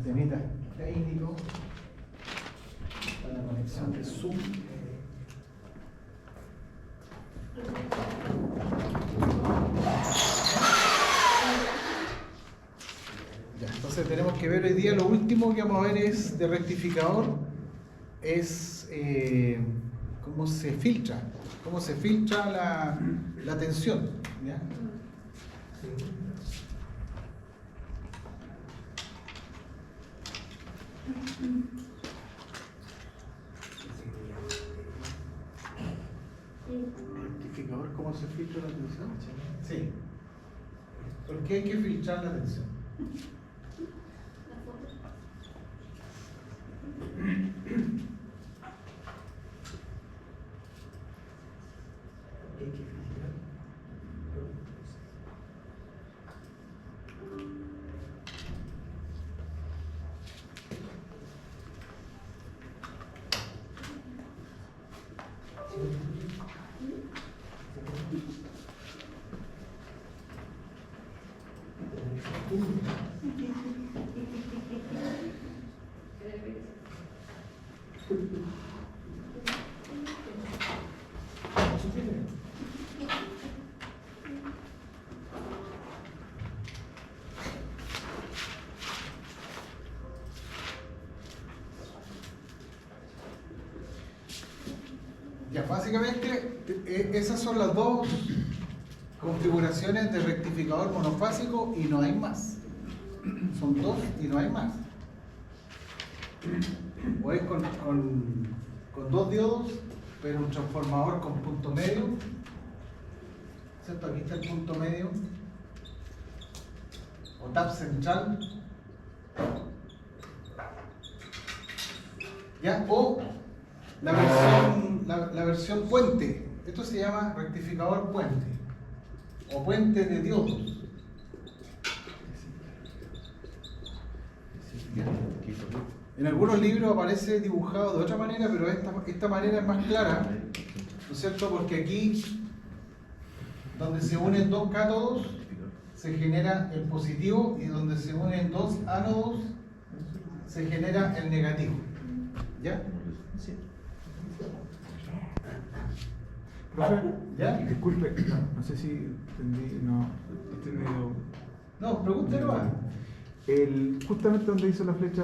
temitas técnicos para la conexión de Zoom. Ya, entonces tenemos que ver hoy día, lo último que vamos a ver es de rectificador, es cómo se filtra la tensión. ¿Ya? ¿Rectificador cómo se filtra la tensión? Sí. ¿Por qué hay que filtrar la tensión? Ya, básicamente esas son las dos configuraciones de rectificador monofásico y no hay más. Son dos y no hay más. O es con dos diodos, pero un transformador con punto medio. ¿Cierto? Aquí está el punto medio. O tap central. ¿Ya? O la versión puente. Esto se llama rectificador puente. O puente de diodos. En algunos libros aparece dibujado de otra manera, pero esta manera es más clara, ¿no es cierto? Porque aquí, donde se unen dos cátodos, se genera el positivo, y donde se unen dos ánodos, se genera el negativo. ¿Ya? Profe, ¿Ya? disculpe, no sé si entendí, no, estoy medio... No, pregúntelo. Justamente donde hizo la flecha,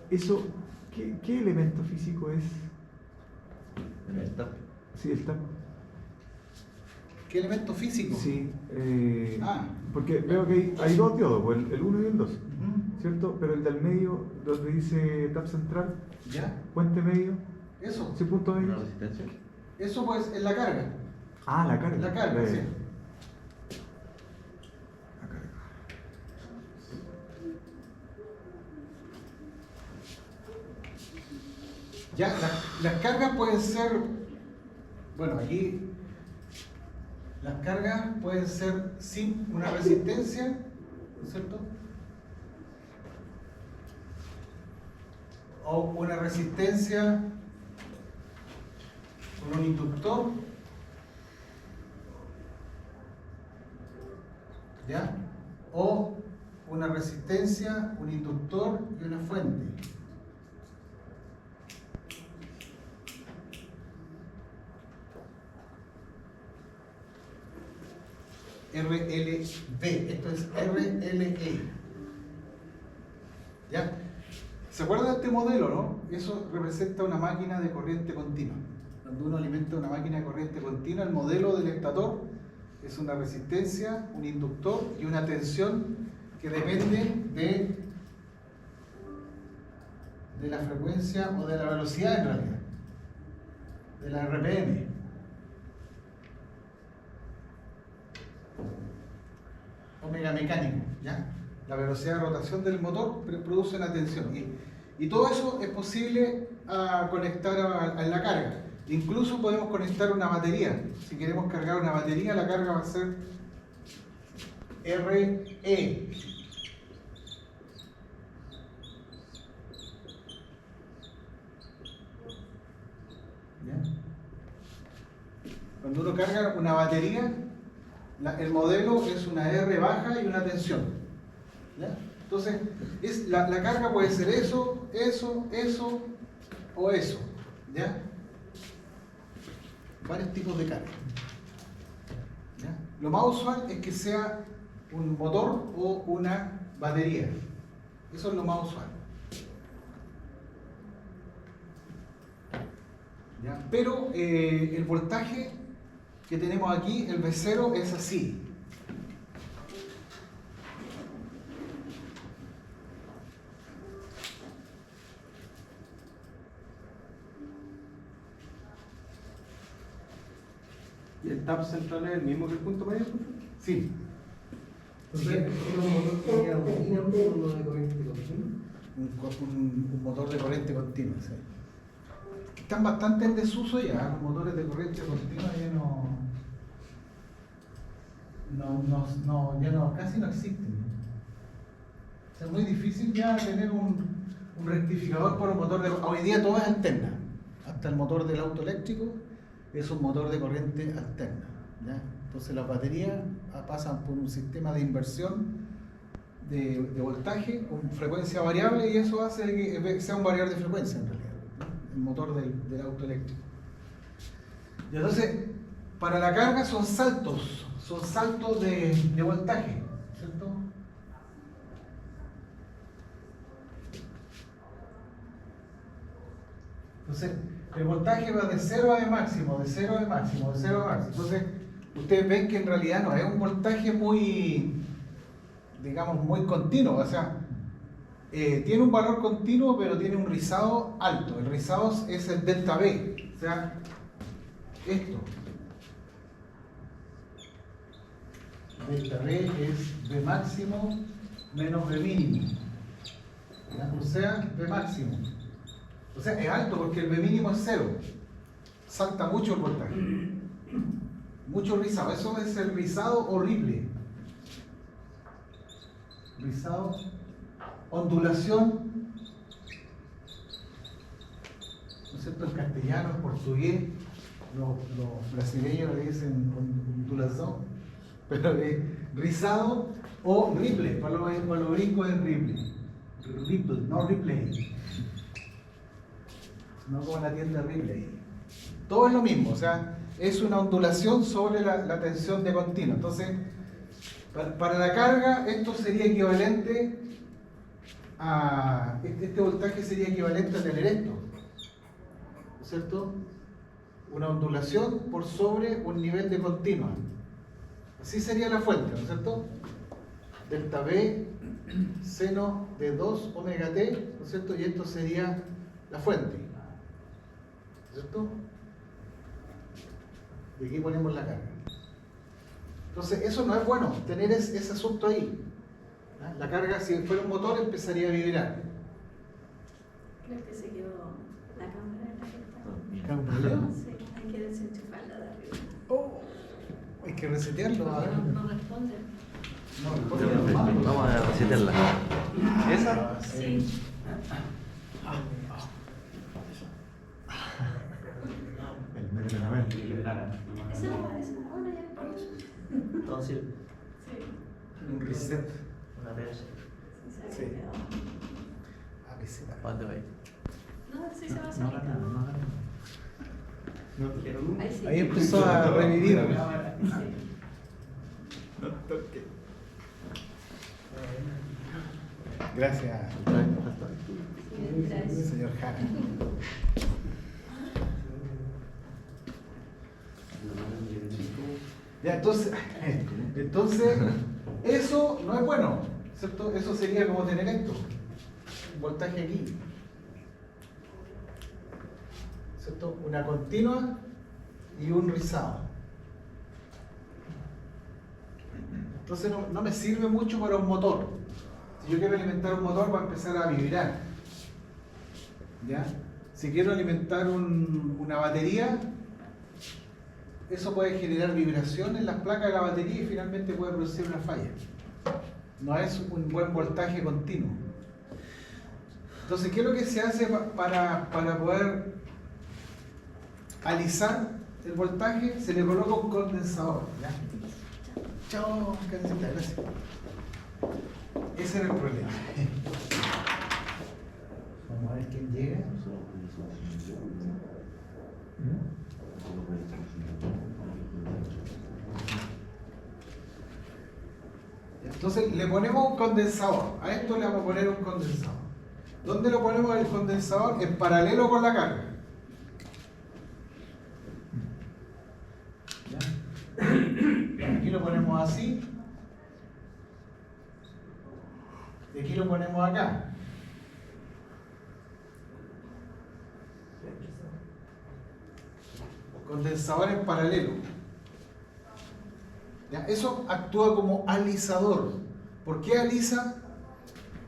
eso, ¿qué elemento físico es? El tap. Sí, el tap. ¿Qué elemento físico? Sí, Ah. porque veo que hay dos diodos, pues, el 1 y el 2, Ujú. ¿cierto? Pero el del medio, donde dice tap central, ¿Ya? puente medio, Eso. ese punto ¿Una medio. resistencia? Eso pues es la carga. Ah, la carga. La carga, sí. La carga. Ya, las cargas pueden ser, bueno, aquí las cargas pueden ser sin una resistencia, ¿no es cierto? O una resistencia con un inductor, ¿ya? O una resistencia, un inductor y una fuente. RLB, esto es RLE. ¿Ya? ¿Se acuerdan de este modelo, no? Eso representa una máquina de corriente continua. Cuando uno alimenta una máquina de corriente continua, el modelo del estator es una resistencia, un inductor y una tensión que depende de la frecuencia o de la velocidad en realidad, de la RPM. Omega mecánico, ¿ya? La velocidad de rotación del motor produce una tensión. Y todo eso es posible conectar a la carga. Incluso podemos conectar una batería. Si queremos cargar una batería, la carga va a ser RE. ¿Ya? Cuando uno carga una batería, el modelo es una R baja y una tensión. ¿Ya? Entonces, La carga puede ser eso, o eso, ¿ya? Varios tipos de carga. ¿Ya? Lo más usual es que sea un motor o una batería. Eso es lo más usual. ¿Ya? Pero el voltaje que tenemos aquí, el V0, es así. ¿Y el tap central es el mismo que el punto medio? Sí. Entonces, ¿un motor que tenía uno de corriente continua? Un motor de corriente continua, sí. Están bastante en desuso ya, los motores de corriente continua ya casi no existen. O sea, es muy difícil ya tener un rectificador por un motor de... Hoy día todo es alterna. Hasta el motor del auto eléctrico es un motor de corriente alterna, ¿ya? Entonces las baterías pasan por un sistema de inversión de voltaje con frecuencia variable y eso hace que sea un variador de frecuencia en realidad, ¿no? El motor del auto eléctrico. Y entonces, para la carga son saltos de voltaje, ¿cierto? Entonces, el voltaje va de 0 a de máximo, de 0 a de máximo, de 0 a máximo. Entonces, ustedes ven que en realidad no es un voltaje muy, digamos, muy continuo. O sea, tiene un valor continuo, pero tiene un rizado alto. El rizado es el delta V. O sea, esto. Delta V es V máximo menos V mínimo. ¿Ya? O sea, V máximo. O sea, es alto porque el V mínimo es 0. Salta mucho el voltaje. Mucho rizado. Eso es el rizado horrible. Rizado. Ondulación. ¿No es cierto? En castellano, en portugués, los brasileños le dicen ondulación. Pero rizado o ripple. Para los gringos es ripple. Ripple, no replay. No como la tienda Ripley. Todo es lo mismo, o sea, es una ondulación sobre la tensión de continuo. Entonces, para la carga, esto sería equivalente a. Este voltaje sería equivalente a tener esto, ¿no es cierto? Una ondulación por sobre un nivel de continua. Así sería la fuente, ¿no es cierto? Delta V, seno de 2 omega t, ¿no es cierto? Y esto sería la fuente. ¿Cierto? Y aquí ponemos la carga. Entonces, eso no es bueno, tener ese asunto ahí. ¿Ah? La carga, si fuera un motor, empezaría a vibrar. Creo que se quedó la cámara en la que está. Sí, hay que desenchufarla de arriba. Oh, hay que resetearlo. A ver. No responde. No responde. Vamos a resetearla. ¿Esa? Sí. Esa no una ya por eso. Entonces, Sí. Un reset. una vez. Sí, se Sí. había quedado. A ver si da. ¿Cuándo va a ir? No, sí se va a No salir. haga nada, no haga nada. No quiero nunca. Ahí sí. Ahí empezó a revivir. Sí. No toque. Gracias, Sí, gracias. señor Jara. Ya, entonces, eso no es bueno, ¿cierto? Eso sería como tener esto, un voltaje aquí, ¿cierto? Una continua y un rizado. Entonces no me sirve mucho para un motor. Si yo quiero alimentar un motor va a empezar a vibrar, ¿ya? Si quiero alimentar una batería, eso puede generar vibración en las placas de la batería y finalmente puede producir una falla. No es un buen voltaje continuo. Entonces, ¿qué es lo que se hace para poder alisar el voltaje? Se le coloca un condensador. ¿Ya? Chao, gracias. Ese era el problema. Entonces le ponemos un condensador. A esto le vamos a poner un condensador. ¿Dónde lo ponemos el condensador? En paralelo con la carga. ¿Ya? Aquí lo ponemos así. Y aquí lo ponemos acá. Condensador en paralelo. ¿Ya? Eso actúa como alisador. ¿Por qué alisa?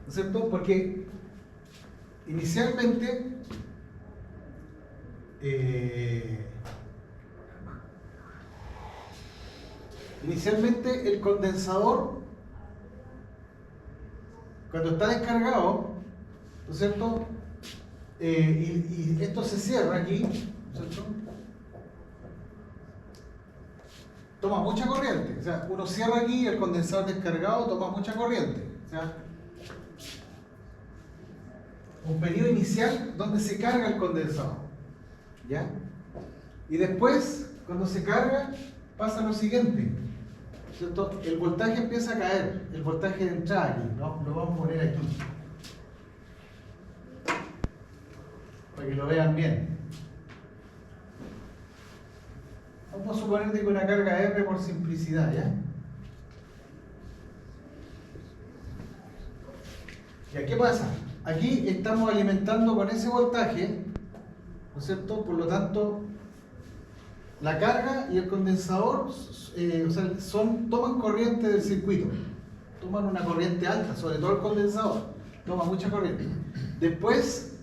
¿No es cierto? Porque inicialmente el condensador, cuando está descargado, ¿no es cierto? Y esto se cierra aquí, ¿no es cierto? Toma mucha corriente. O sea, uno cierra aquí el condensador descargado, toma mucha corriente. O sea, un periodo inicial donde se carga el condensador. ¿Ya? Y después, cuando se carga, pasa lo siguiente. ¿Cierto? El voltaje empieza a caer, el voltaje de entrada aquí, ¿no? Lo vamos a poner aquí. Para que lo vean bien. Vamos a suponer que una carga R por simplicidad, ¿ya? ¿Ya qué pasa? Aquí estamos alimentando con ese voltaje, ¿no es cierto? Por lo tanto, la carga y el condensador o sea, toman corriente del circuito, toman una corriente alta, sobre todo el condensador, toma mucha corriente. Después,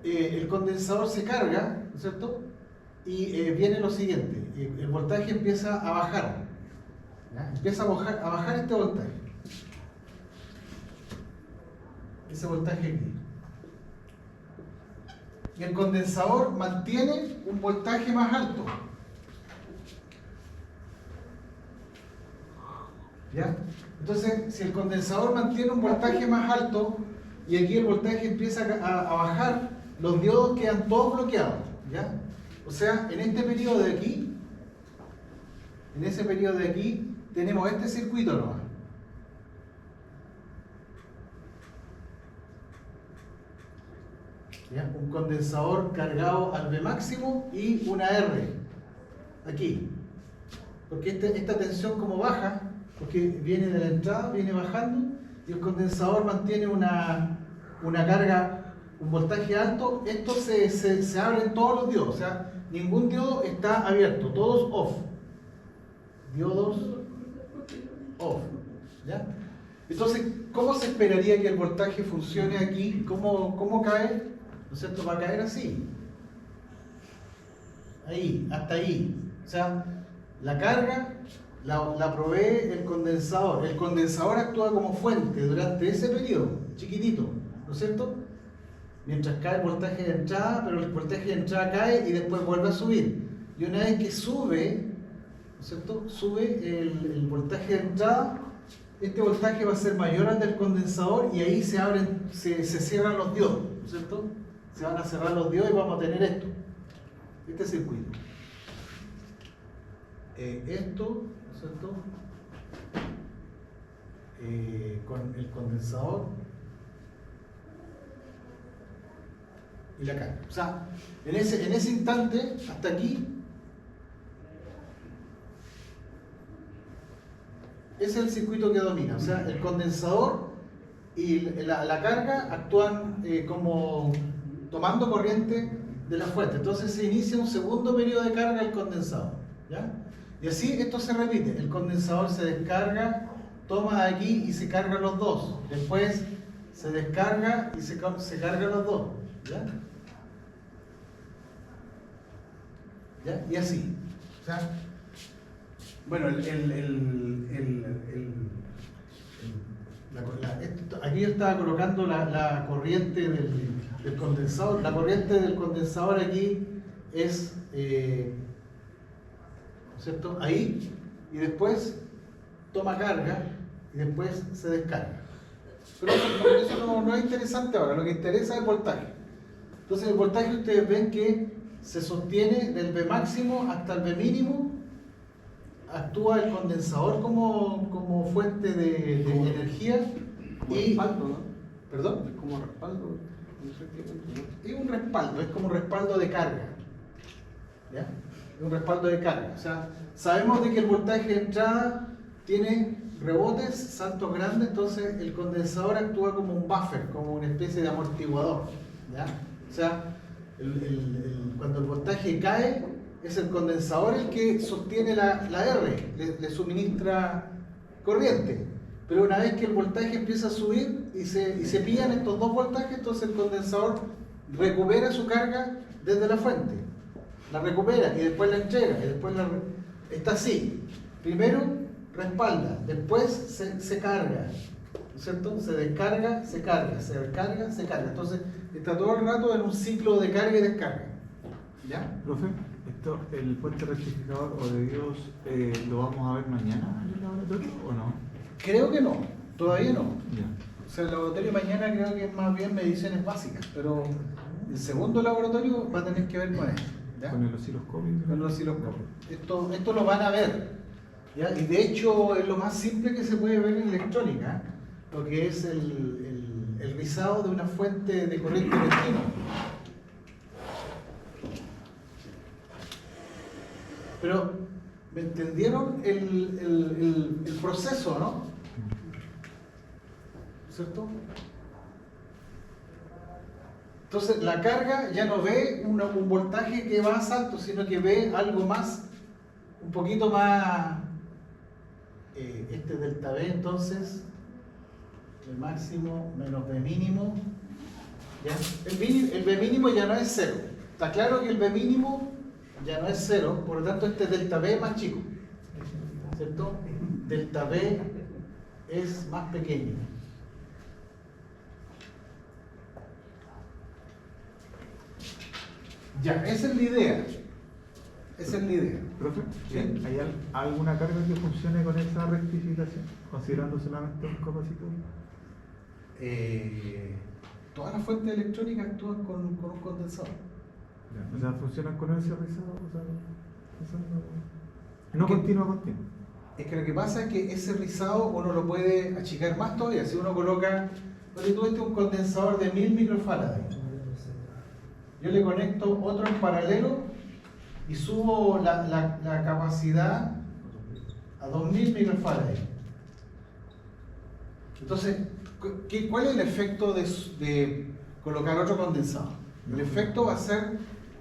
el condensador se carga, ¿no es cierto? Y viene lo siguiente, el voltaje empieza a bajar, ¿ya? Empieza a bajar este voltaje. Ese voltaje aquí. Y el condensador mantiene un voltaje más alto. ¿Ya? Entonces, si el condensador mantiene un voltaje más alto y aquí el voltaje empieza a bajar, los diodos quedan todos bloqueados. ¿Ya? O sea, en este periodo de aquí, en ese periodo de aquí, tenemos este circuito nomás. ¿Ya? Un condensador cargado al V máximo y una R aquí. Porque esta tensión como baja, porque viene de la entrada, viene bajando, y el condensador mantiene una carga, un voltaje alto. Esto se abren todos los diodos, o sea, ningún diodo está abierto, todos off. Diodos off. ¿Ya? Entonces, ¿cómo se esperaría que el voltaje funcione aquí? ¿Cómo cae? ¿No es cierto? Va a caer así. Ahí, hasta ahí. O sea, la carga la provee el condensador. El condensador actúa como fuente durante ese periodo, chiquitito, ¿no es cierto? Mientras cae el voltaje de entrada, pero el voltaje de entrada cae y después vuelve a subir. Y una vez que sube, ¿no es cierto? Sube el voltaje de entrada, este voltaje va a ser mayor al del condensador y ahí se cierran los diodos, ¿no es cierto? Se van a cerrar los diodos y vamos a tener este circuito. Esto, ¿no es cierto? Con el condensador y la carga. O sea, en ese instante, hasta aquí, ese es el circuito que domina. O sea, el condensador y la carga actúan como tomando corriente de la fuente. Entonces se inicia un segundo periodo de carga del condensador. ¿Ya? Y así esto se repite. El condensador se descarga, toma de aquí y se cargan los dos. Después se descarga y se cargan los dos. ¿Ya? ¿Ya? Y así. O sea, bueno, aquí yo estaba colocando la corriente del condensador. La corriente del condensador aquí es, ¿cierto? Ahí, y después toma carga y después se descarga. Pero eso no es interesante ahora, lo que interesa es el voltaje. Entonces el voltaje ustedes ven que se sostiene del V máximo hasta el V mínimo actúa el condensador como fuente de energía Como y... respaldo, ¿no? ¿Perdón? Es como respaldo. No sé qué, ¿no? Es un respaldo, es como un respaldo de carga. ¿Ya? Es un respaldo de carga. O sea, sabemos de que el voltaje de entrada tiene rebotes, saltos grandes, entonces el condensador actúa como un buffer, como una especie de amortiguador. ¿Ya? O sea, cuando el voltaje cae, es el condensador el que sostiene la R, le suministra corriente. Pero una vez que el voltaje empieza a subir y se pillan estos dos voltajes, entonces el condensador recupera su carga desde la fuente. La recupera y después la entrega. Y después está así. Primero respalda, después se carga. ¿No es cierto? Se descarga, se carga, se descarga, se carga. Entonces está todo el rato en un ciclo de carga y descarga. ¿Ya? Profe, ¿el puente rectificador o de Dios lo vamos a ver mañana en el laboratorio o no? Creo que no, todavía no. Ya. O sea, el laboratorio mañana creo que es más bien mediciones básicas, pero el segundo laboratorio va a tener que ver con eso. ¿Ya? Con el osciloscopio. Con los osciloscopios. Esto lo van a ver. ¿Ya? Y de hecho es lo más simple que se puede ver en electrónica, lo que es el rizado de una fuente de corriente continua. Pero, ¿me entendieron el proceso, no? ¿Cierto? Entonces la carga ya no ve un voltaje que va a salto, sino que ve algo más, un poquito más, este delta V entonces, el máximo menos B mínimo, ¿ya? El B mínimo ya no es cero. Está claro que el B mínimo ya no es cero, por lo tanto este delta V es más chico, ¿cierto? Delta V es más pequeño. Ya, esa es la idea. Esa es la idea. Profe, ¿Sí? ¿hay alguna carga que funcione con esa rectificación, considerando solamente un capacitor? Todas las fuentes electrónicas actúan con un condensador. O sea, funcionan con ese rizado, o sea, no ¿Qué? continua. Es que lo que pasa es que ese rizado uno lo puede achicar más todavía. Si uno coloca, tú tuviste un condensador de 1000 microfaraday, yo le conecto otro en paralelo y subo la capacidad a 2000 microfaraday. Entonces, ¿cuál es el efecto de colocar otro condensador? El efecto va a ser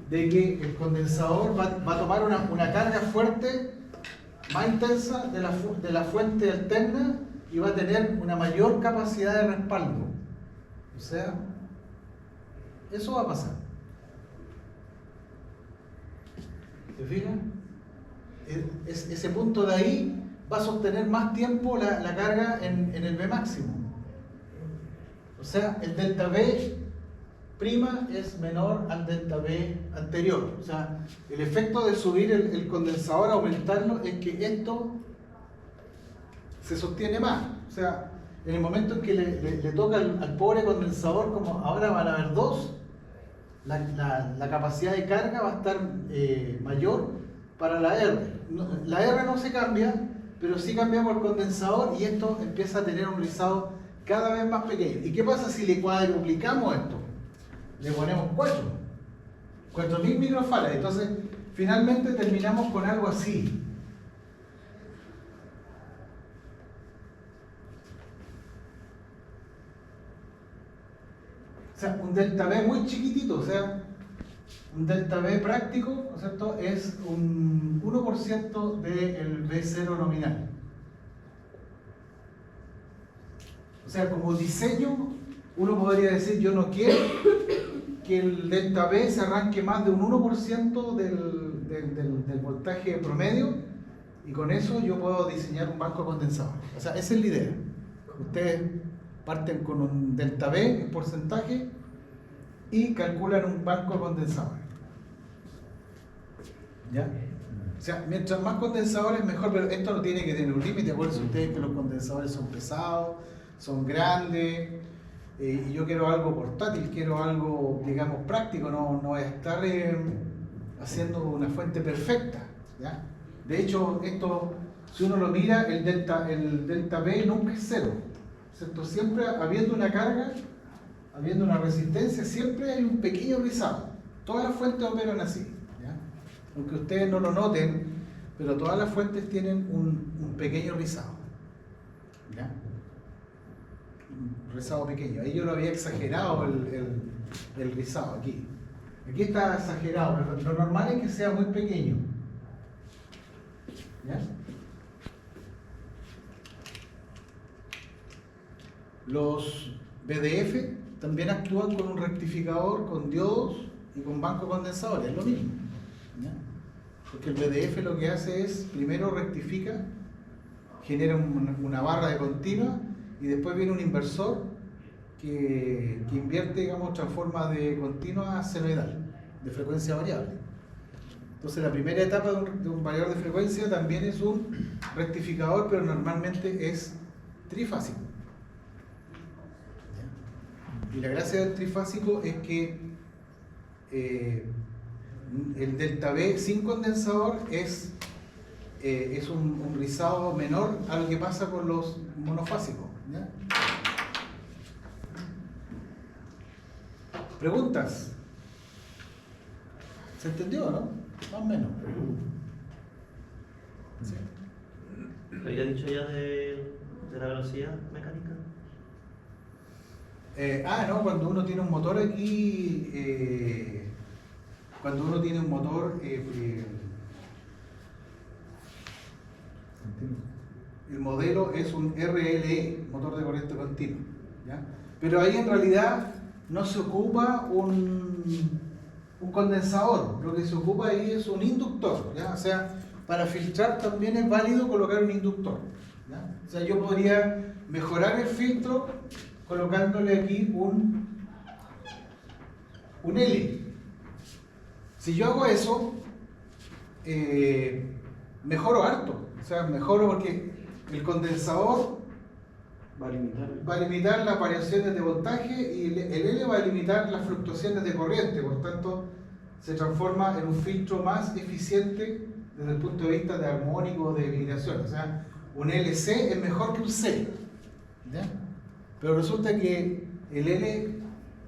de que el condensador va a tomar una carga fuerte, más intensa de la fuente alterna y va a tener una mayor capacidad de respaldo. O sea, eso va a pasar. ¿Se fijan? Ese punto de ahí va a sostener más tiempo la carga en el B máximo. O sea, el delta B prima es menor al delta B anterior. O sea, el efecto de subir el condensador, aumentarlo, es que esto se sostiene más. O sea, en el momento en que le toca al pobre condensador, como ahora van a haber dos, la capacidad de carga va a estar mayor para la R. La R no se cambia, pero sí cambiamos el condensador y esto empieza a tener un rizado cada vez más pequeño. ¿Y qué pasa si le cuadruplicamos esto? Le ponemos 4000 microfarads. Entonces, finalmente terminamos con algo así. O sea, un delta V muy chiquitito, o sea, un delta V práctico, ¿no es cierto? Es un 1% del V0 nominal. O sea, como diseño, uno podría decir, yo no quiero que el delta V se arranque más de un 1% del voltaje promedio, y con eso yo puedo diseñar un banco condensador. O sea, esa es la idea. Ustedes parten con un delta V en porcentaje y calculan un banco condensador. ¿Ya? O sea, mientras más condensadores mejor, pero esto no tiene que tener un límite. Acuérdense ustedes que los condensadores son pesados, son grandes, y yo quiero algo portátil, quiero algo, digamos, práctico, no voy a estar haciendo una fuente perfecta, ¿ya? De hecho, esto si uno lo mira, el delta P nunca es cero, ¿cierto? Siempre habiendo una carga, habiendo una resistencia, siempre hay un pequeño rizado. Todas las fuentes operan así, ¿ya? Aunque ustedes no lo noten, pero todas las fuentes tienen un pequeño rizado, ¿ya? Un rizado pequeño. Ahí yo lo había exagerado el rizado aquí. Aquí está exagerado, pero lo normal es que sea muy pequeño, ¿ya? Los BDF también actúan con un rectificador, con diodos y con banco condensador, es lo mismo, ¿ya? Porque el BDF lo que hace es, primero rectifica, genera una barra de continua y después viene un inversor que invierte, digamos, transforma de continua a senoidal, de frecuencia variable. Entonces la primera etapa de un variador de frecuencia también es un rectificador, pero normalmente es trifásico. Y la gracia del trifásico es que el delta B sin condensador es un rizado menor a lo que pasa con los monofásicos, ¿ya? ¿Preguntas? ¿Se entendió, no? Más o menos. ¿Sí? ¿Había dicho ya de la velocidad mecánica? No, cuando uno tiene un motor aquí, cuando uno tiene un motor, el modelo es un RLE, motor de corriente continua, ¿ya? Pero ahí en realidad no se ocupa un condensador, lo que se ocupa ahí es un inductor, ¿ya? O sea, para filtrar también es válido colocar un inductor, ¿ya? O sea, yo podría mejorar el filtro colocándole aquí un L. Si yo hago eso, mejoro harto, o sea, mejoro porque el condensador va a limitar las variaciones de voltaje y el L va a limitar las fluctuaciones de corriente, por tanto se transforma en un filtro más eficiente desde el punto de vista de armónico, de vibración. O sea, un LC es mejor que un C, ¿ya? Pero resulta que el L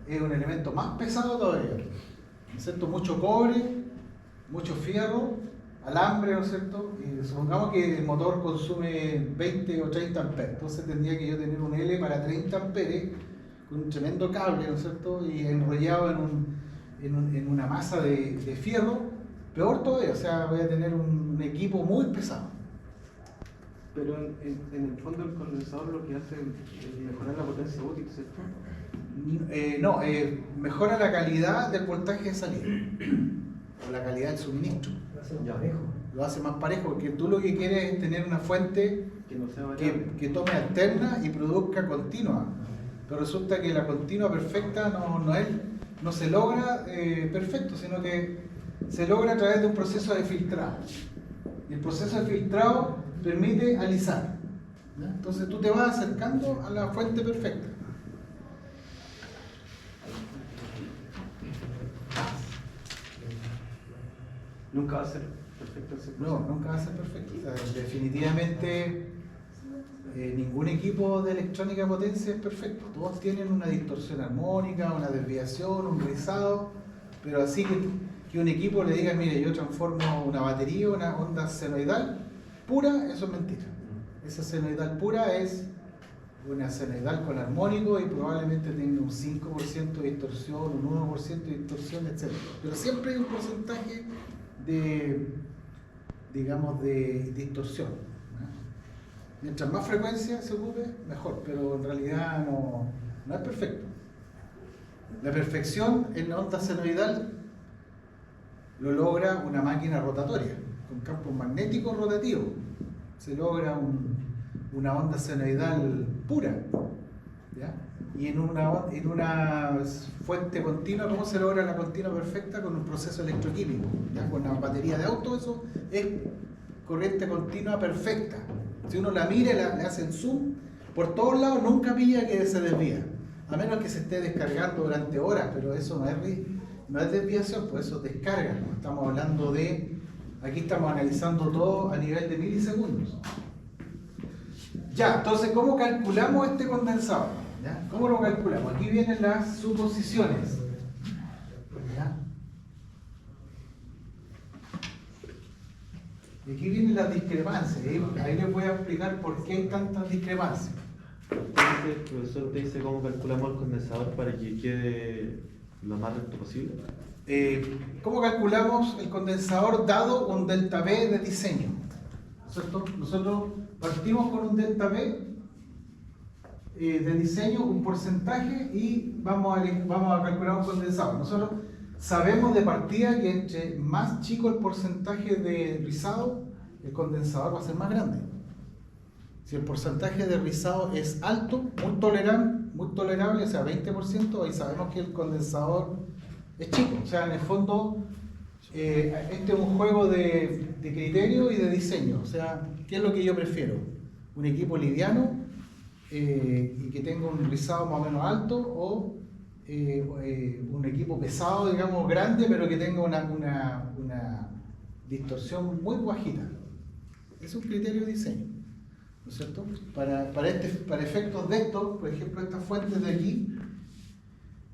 es un elemento más pesado todavía, ¿no es cierto? Mucho cobre, mucho fierro, alambre, ¿no es cierto? Y supongamos que el motor consume 20 o 30 amperes, entonces tendría que yo tener un L para 30 amperes con un tremendo cable, ¿no es cierto? Y enrollado en una masa de fierro, peor todavía, o sea, voy a tener un equipo muy pesado. Pero en el fondo el condensador lo que hace es mejorar la potencia útil, ¿cierto? Mejora la calidad del voltaje de salida o la calidad del suministro. Lo hace más parejo. Lo hace más parejo porque tú lo que quieres es tener una fuente Que no sea variable. que tome alterna y produzca continua. Pero resulta que la continua perfecta no se logra perfecto, sino que se logra a través de un proceso de filtrado. Y el proceso de filtrado permite alisar, ¿ya? Entonces tú te vas acercando a la fuente perfecta. Nunca va a ser perfecto ese proceso. No, nunca va a ser perfecto. O sea, definitivamente ningún equipo de electrónica de potencia es perfecto. Todos tienen una distorsión armónica, una desviación, un rizado, pero así que un equipo le diga, mire, yo transformo una batería, una onda senoidal pura, eso es mentira. Esa senoidal pura es una senoidal con armónico y probablemente tenga un 5% de distorsión, un 1% de distorsión, etc. Pero siempre hay un porcentaje de distorsión, ¿no? Mientras más frecuencia se ocupe, mejor, pero en realidad no es perfecto. La perfección en la onda senoidal lo logra una máquina rotatoria, con campos magnéticos rotativos. Se logra una onda senoidal pura, ¿ya? Y en una fuente continua, ¿cómo se logra la continua perfecta? Con un proceso electroquímico, ¿ya? Con una batería de auto, eso es corriente continua perfecta. Si uno la mira y le hacen zoom, por todos lados nunca pilla que se desvía, a menos que se esté descargando durante horas, pero eso no es desviación, pues eso es descarga, ¿no? Estamos hablando de Aquí estamos analizando todo a nivel de milisegundos. Ya, entonces, ¿cómo calculamos este condensador? ¿Ya? ¿Cómo lo calculamos? Aquí vienen las suposiciones. ¿Ya? Y aquí vienen las discrepancias. Ahí les voy a explicar por qué hay tantas discrepancias. Entonces, el profesor te dice cómo calculamos el condensador para que quede lo más recto posible. ¿Cómo calculamos el condensador dado un delta V de diseño? ¿Cierto? Nosotros partimos con un delta V de diseño, un porcentaje, y vamos a calcular un condensador. Nosotros sabemos de partida que entre más chico el porcentaje de rizado, el condensador va a ser más grande. Si el porcentaje de rizado es alto, muy tolerable, o sea 20%, ahí sabemos que el condensador es chico. O sea, en el fondo, este es un juego de criterio y de diseño. O sea, ¿qué es lo que yo prefiero? ¿Un equipo liviano y que tenga un rizado más o menos alto, o un equipo pesado, digamos, grande, pero que tenga una distorsión muy bajita? Es un criterio de diseño, ¿no es cierto? Para efectos de esto, por ejemplo, estas fuentes de aquí,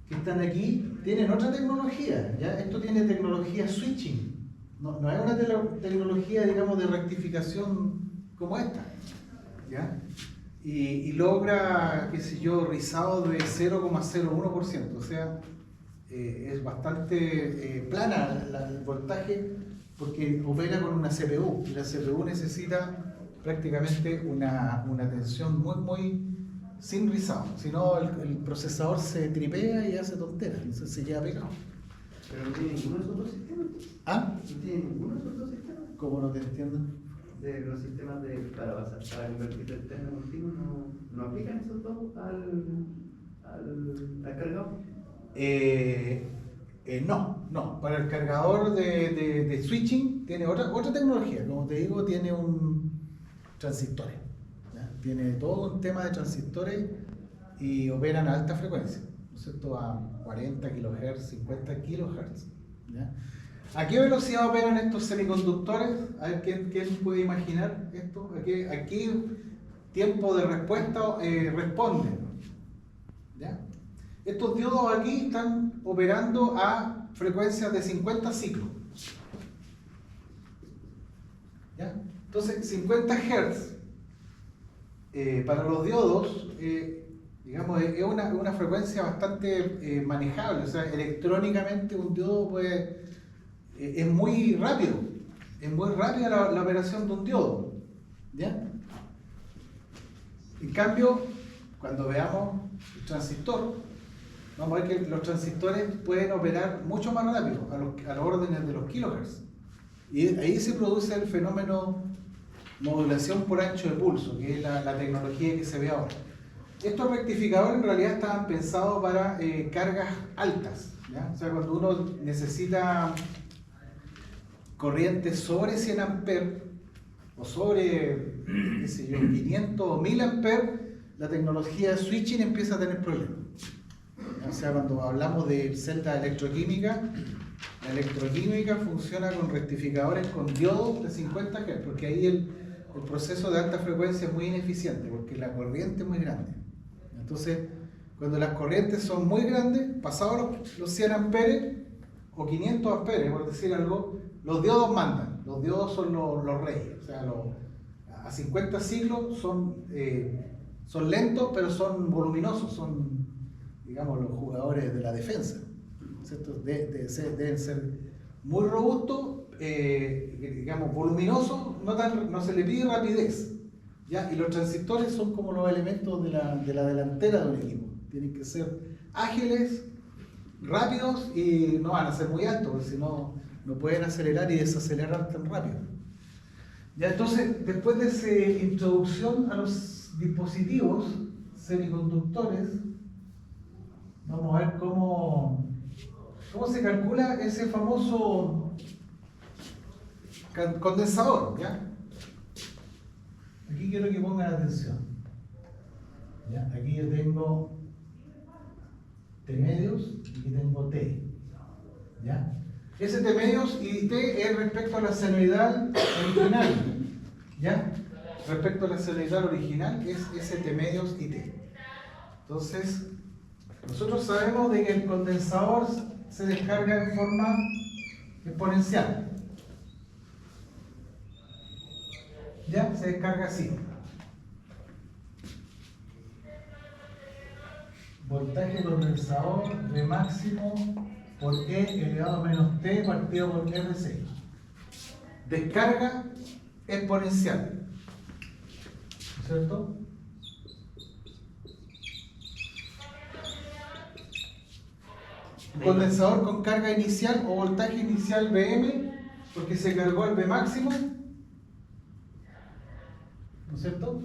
que están aquí, tienen otra tecnología, ¿ya? Esto tiene tecnología switching, no es una tecnología, digamos, de rectificación como esta, ¿ya? Y logra, qué sé yo, rizado de 0,01%, o sea, es bastante plana el voltaje, porque opera con una CPU, y la CPU necesita prácticamente una tensión muy sin rizado, si no el procesador se tripea y hace tonteras, entonces se queda pegado. Pero no tiene ninguno de esos dos sistemas. ¿Ah? No tiene ninguno de esos dos sistemas. ¿Cómo no te entiendo? De los sistemas para convertir el terno continuo, no aplican esos dos al cargador. No. Para el cargador de switching tiene otra tecnología. Como te digo, tiene un transistores. ¿Ya? Tiene todo un tema de transistores y operan a alta frecuencia, ¿no es cierto? A 40 kHz, 50 kHz. ¿Ya? ¿A qué velocidad operan estos semiconductores? A ver, ¿quién puede imaginar esto? ¿A qué tiempo de respuesta responden? ¿Ya? Estos diodos aquí están operando a frecuencias de 50 ciclos. ¿Ya? Entonces, 50 Hz para los diodos, digamos, es una frecuencia bastante manejable. O sea, electrónicamente un diodo es muy rápido. Es muy rápida la operación de un diodo. ¿Ya? En cambio, cuando veamos el transistor, vamos a ver que los transistores pueden operar mucho más rápido, a los órdenes de los kilohertz. Y ahí se produce el fenómeno modulación por ancho de pulso, que es la tecnología que se ve ahora. Estos rectificadores en realidad estaban pensados para cargas altas, ¿ya? O sea, cuando uno necesita corrientes sobre 100 amperes o sobre, qué sé yo, 500 o 1000 amperes, la tecnología de switching empieza a tener problemas. O sea, cuando hablamos de celdas electroquímicas, la electroquímica funciona con rectificadores con diodos de 50 Hz, porque ahí el proceso de alta frecuencia es muy ineficiente, porque la corriente es muy grande. Entonces, cuando las corrientes son muy grandes, pasados los 100 amperes o 500 amperes, por decir algo, los diodos mandan. Los diodos son los reyes. O sea, a 50 ciclos son lentos, pero son voluminosos, son, digamos, los jugadores de la defensa, ¿cierto? Deben ser muy robustos, digamos, voluminosos, no se le pide rapidez, ¿ya? Y los transistores son como los elementos de la delantera de un equipo. Tienen que ser ágiles, rápidos, y no van a ser muy altos, porque si no, no pueden acelerar y desacelerar tan rápido. Ya, entonces, después de esa introducción a los dispositivos semiconductores, vamos a ver cómo se calcula ese famoso condensador, ¿ya? Aquí quiero que pongan atención. ¿Ya? Aquí yo tengo T medios y aquí tengo T. ¿Ya? ST medios y T es respecto a la senoidal original. ¿Ya? Respecto a la senoidal original es ST medios y T. Entonces, nosotros sabemos de que el condensador se descarga en forma exponencial. ¿Ya? Se descarga así. Voltaje condensador de máximo por E elevado a menos T partido por RC. Descarga exponencial. ¿Cierto? Condensador con carga inicial o voltaje inicial Vm, porque se cargó el V máximo, ¿no es cierto?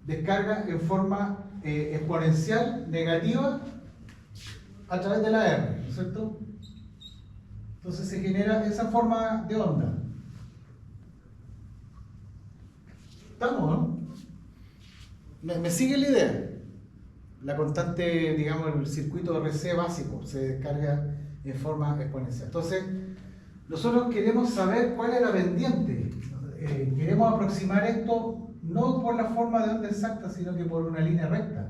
Descarga en forma exponencial negativa a través de la R, ¿no es cierto? Entonces se genera esa forma de onda. ¿Estamos, no? ¿Me sigue la idea? La constante, digamos, el circuito RC básico se descarga en forma exponencial. Entonces, nosotros queremos saber cuál es la pendiente. Queremos aproximar esto no por la forma de onda exacta, sino que por una línea recta.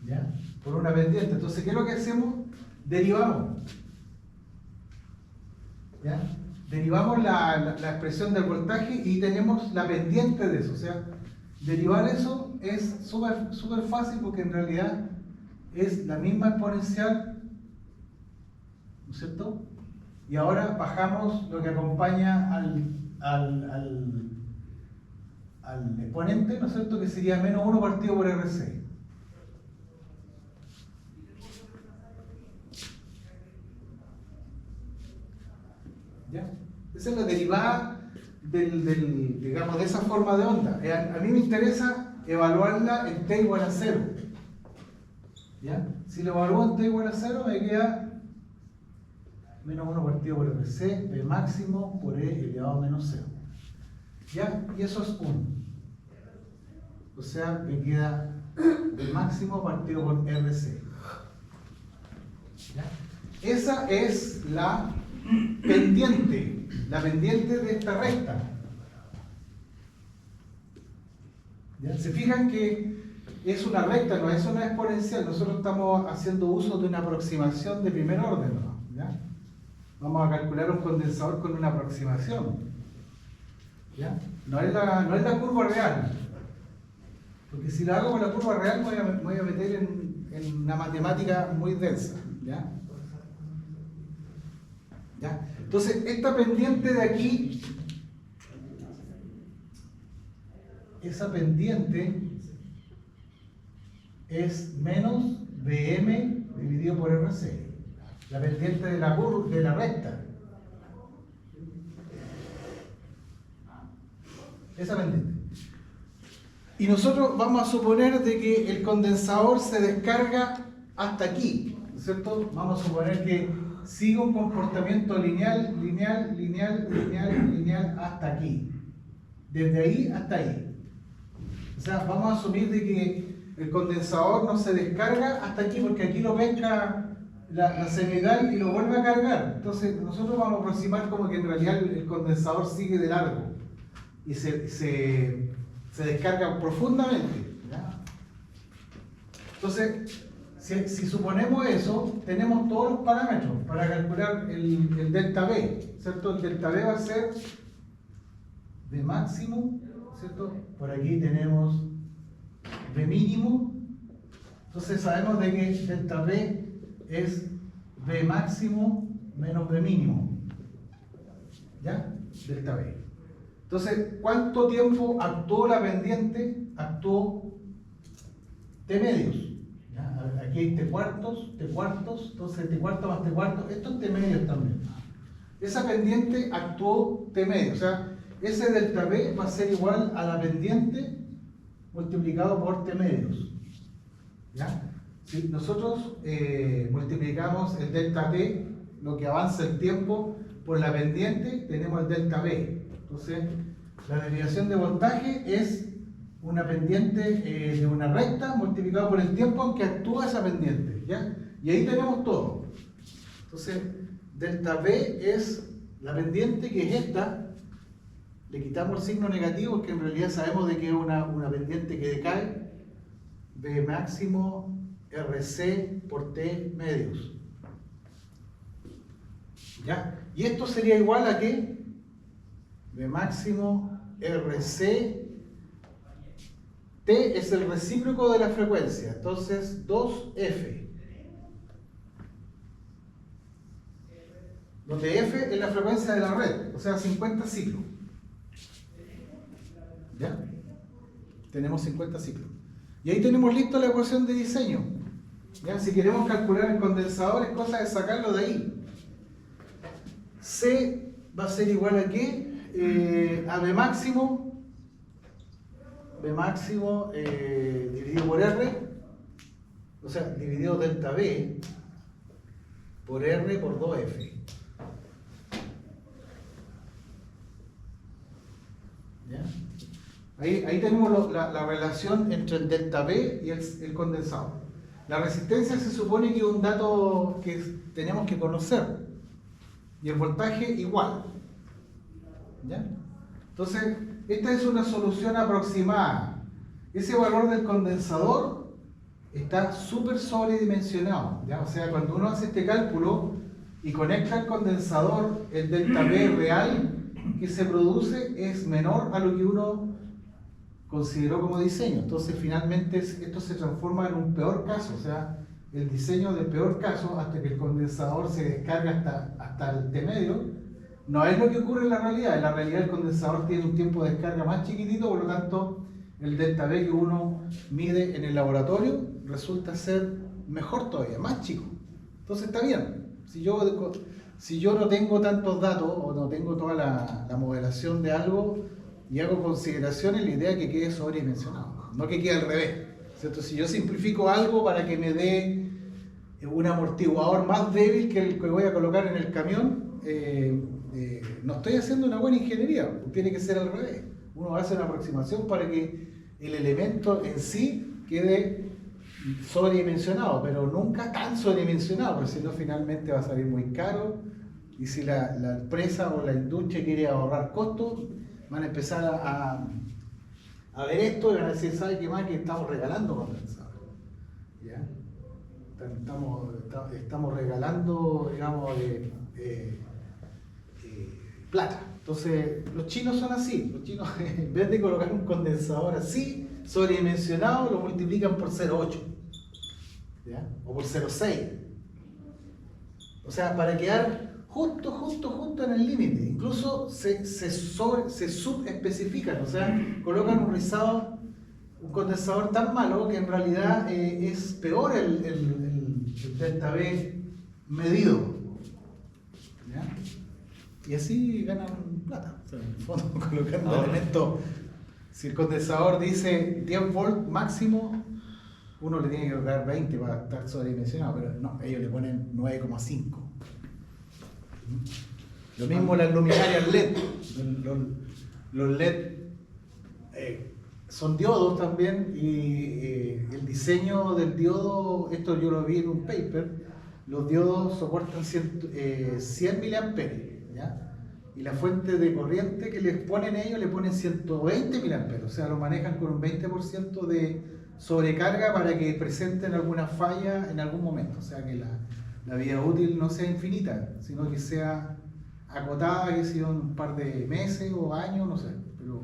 ¿Ya? Por una pendiente. Entonces, ¿qué es lo que hacemos? Derivamos. ¿Ya? Derivamos la expresión del voltaje y tenemos la pendiente de eso. O sea, derivar eso es súper fácil porque en realidad es la misma exponencial, ¿no es cierto? Y ahora bajamos lo que acompaña al exponente, ¿no es cierto? Que sería menos 1 partido por RC. ¿Ya? Esa es la derivada digamos, de esa forma de onda. A mí me interesa evaluarla en t igual a 0. ¿Ya? Si lo evalúo en t igual a 0, me queda menos 1 partido por RC, B máximo por E elevado a menos 0. ¿Ya? Y eso es 1. O sea, me queda B máximo partido por RC. ¿Ya? Esa es la pendiente de esta recta. ¿Ya? Se fijan que es una recta, no es una exponencial. Nosotros estamos haciendo uso de una aproximación de primer orden, ¿no? ¿Ya? Vamos a calcular un condensador con una aproximación. ¿Ya? No es la curva real, porque si la hago con la curva real me voy a meter en una matemática muy densa. ¿Ya? ¿Ya? Entonces, esta pendiente de aquí, esa pendiente es menos Vm dividido por RC, la pendiente de la recta. Esa pendiente. Y nosotros vamos a suponer de que el condensador se descarga hasta aquí, ¿cierto? Vamos a suponer que sigue un comportamiento lineal hasta aquí. Desde ahí hasta ahí. O sea, vamos a asumir de que el condensador no se descarga hasta aquí, porque aquí lo pesca la senoidal y lo vuelve a cargar. Entonces, nosotros vamos a aproximar como que en realidad el condensador sigue de largo y se descarga profundamente. ¿Ya? Entonces, si suponemos eso, tenemos todos los parámetros para calcular el delta V, ¿cierto? El delta V va a ser V máximo, ¿cierto? Por aquí tenemos V mínimo. Entonces sabemos de que delta V es V máximo menos V mínimo. ¿Ya? Delta V. Entonces, ¿cuánto tiempo actuó la pendiente? Actuó T medios. Aquí hay T cuartos, entonces T cuarto más T cuarto, esto es T medios también. Esa pendiente actuó T medios, o sea, ese delta V va a ser igual a la pendiente multiplicado por T medios. ¿Ya? Si nosotros multiplicamos el delta T, lo que avanza el tiempo, por la pendiente, tenemos el delta V. Entonces, la desviación de voltaje es una pendiente de una recta multiplicado por el tiempo en que actúa esa pendiente, ¿ya? Y ahí tenemos todo. Entonces, delta B es la pendiente que es esta. Le quitamos el signo negativo, que en realidad sabemos de que es una pendiente que decae. B máximo RC por T medios. ¿Ya? Y esto sería igual a que B máximo RC, T es el recíproco de la frecuencia, entonces 2F. Donde F es la frecuencia de la red, o sea 50 ciclos. ¿Ya? Tenemos 50 ciclos. Y ahí tenemos listo la ecuación de diseño. ¿Ya? Si queremos calcular el condensador, es cosa de sacarlo de ahí. C va a ser igual a qué? A B máximo dividido por R, o sea, dividido delta B por R por 2F. ¿Ya? Ahí tenemos la relación entre el delta B y el condensador. La resistencia se supone que es un dato que tenemos que conocer. Y el voltaje igual. ¿Ya? Entonces, esta es una solución aproximada. Ese valor del condensador está súper sobredimensionado. ¿Ya? O sea, cuando uno hace este cálculo y conecta el condensador, el delta B real que se produce es menor a lo que uno consideró como diseño. Entonces, finalmente, esto se transforma en un peor caso. O sea, el diseño del peor caso hasta que el condensador se descarga hasta el T medio, no es lo que ocurre en la realidad. En la realidad el condensador tiene un tiempo de descarga más chiquitito, por lo tanto el delta B que uno mide en el laboratorio resulta ser mejor todavía, más chico. Entonces está bien. Si yo no tengo tantos datos o no tengo toda la modelación de algo y hago consideraciones, la idea es que quede sobredimensionado, no que quede al revés. ¿Cierto? Si yo simplifico algo para que me dé un amortiguador más débil que el que voy a colocar en el camión, no estoy haciendo una buena ingeniería, tiene que ser al revés. Uno hace una aproximación para que el elemento en sí quede sobredimensionado, pero nunca tan sobredimensionado, porque si no finalmente va a salir muy caro, y si la empresa o la industria quiere ahorrar costos, van a empezar a ver esto y van a decir, ¿sabe qué más? Que estamos regalando condensador. ¿Ya? Estamos regalando, digamos, plata. Entonces, los chinos son así. Los chinos, en vez de colocar un condensador así, sobredimensionado, lo multiplican por 0,8. ¿Ya? O por 0,6. O sea, para quedar justo en el límite. Incluso se subespecifican, o sea, colocan un condensador tan malo que en realidad es peor el delta B medido. ¿Ya? Y así ganan plata. O sea, en el fondo, colocando un elemento, si el condensador dice 10 volt máximo, uno le tiene que colocar 20 para estar sobredimensionado, pero no, ellos le ponen 9,5. Lo mismo las luminarias LED. Los LED son diodos también, y el diseño del diodo, esto yo lo vi en un paper, los diodos soportan 100 miliamperios, ¿ya? Y la fuente de corriente que les ponen ellos le ponen 120 miliamperios, o sea, lo manejan con un 20% de sobrecarga para que presenten alguna falla en algún momento, o sea que la vida útil no sea infinita, sino que sea acotada, que sea un par de meses o años, no sé, pero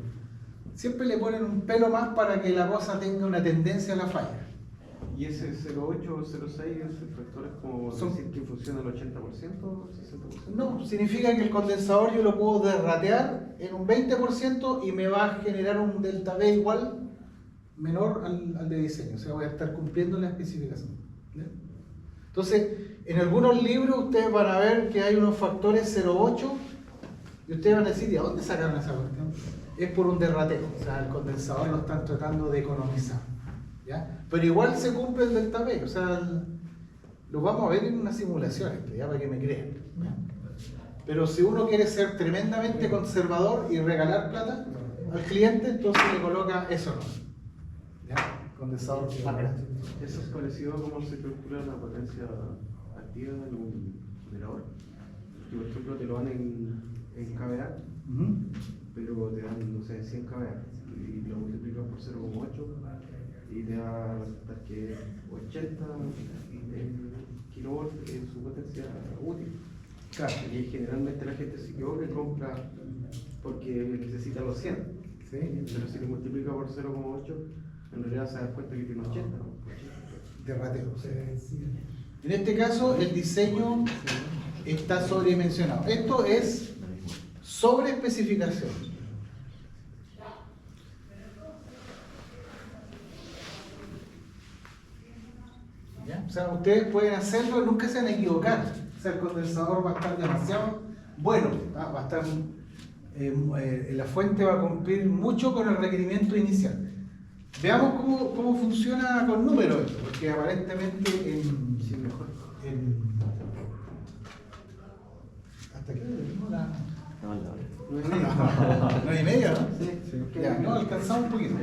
siempre le ponen un pelo más para que la cosa tenga una tendencia a la falla. ¿Y ese 0,8 o 0,6 factores como decir que funciona al 80%, 60%? No, significa que el condensador yo lo puedo derratear en un 20% y me va a generar un delta B igual, menor al de diseño, o sea, voy a estar cumpliendo la especificación. ¿Bien? Entonces, en algunos libros ustedes van a ver que hay unos factores 0,8 y ustedes van a decir, ¿y a dónde sacaron esa cuestión? Es por un derrateo, o sea, el condensador lo están tratando de economizar, ¿ya? Pero igual se cumple el delta B, o sea, lo vamos a ver en una simulación, ya para que me crean, ¿ya? Pero si uno quiere ser tremendamente conservador y regalar plata al cliente, entonces le coloca eso, ¿no? ¿Ya? Condensador más grande. Eso es parecido a cómo se calcula la potencia activa del ahorro. Que por ejemplo te lo dan en kVA, pero te dan, no sé, 100 kVA y lo multiplicas por 0,8 y te va a resultar que 80 kilovolts es su potencia útil. Claro. Y generalmente la gente se equivoca y compra porque necesita los 100. ¿Sí? Pero si le multiplica por 0,8, en realidad se da cuenta que tiene 80, ¿no? De rateo. En este caso, el diseño está sobredimensionado. Esto es sobreespecificación. ¿Ya? O sea, ustedes pueden hacerlo y nunca se van a equivocar. O sea, el condensador va a estar demasiado bueno, va a estar, la fuente va a cumplir mucho con el requerimiento inicial. Veamos cómo funciona con números esto, porque aparentemente ¿hasta qué hora tenemos la? No, 9:30, ¿no? Sí. Ya, no, alcanzamos un poquito.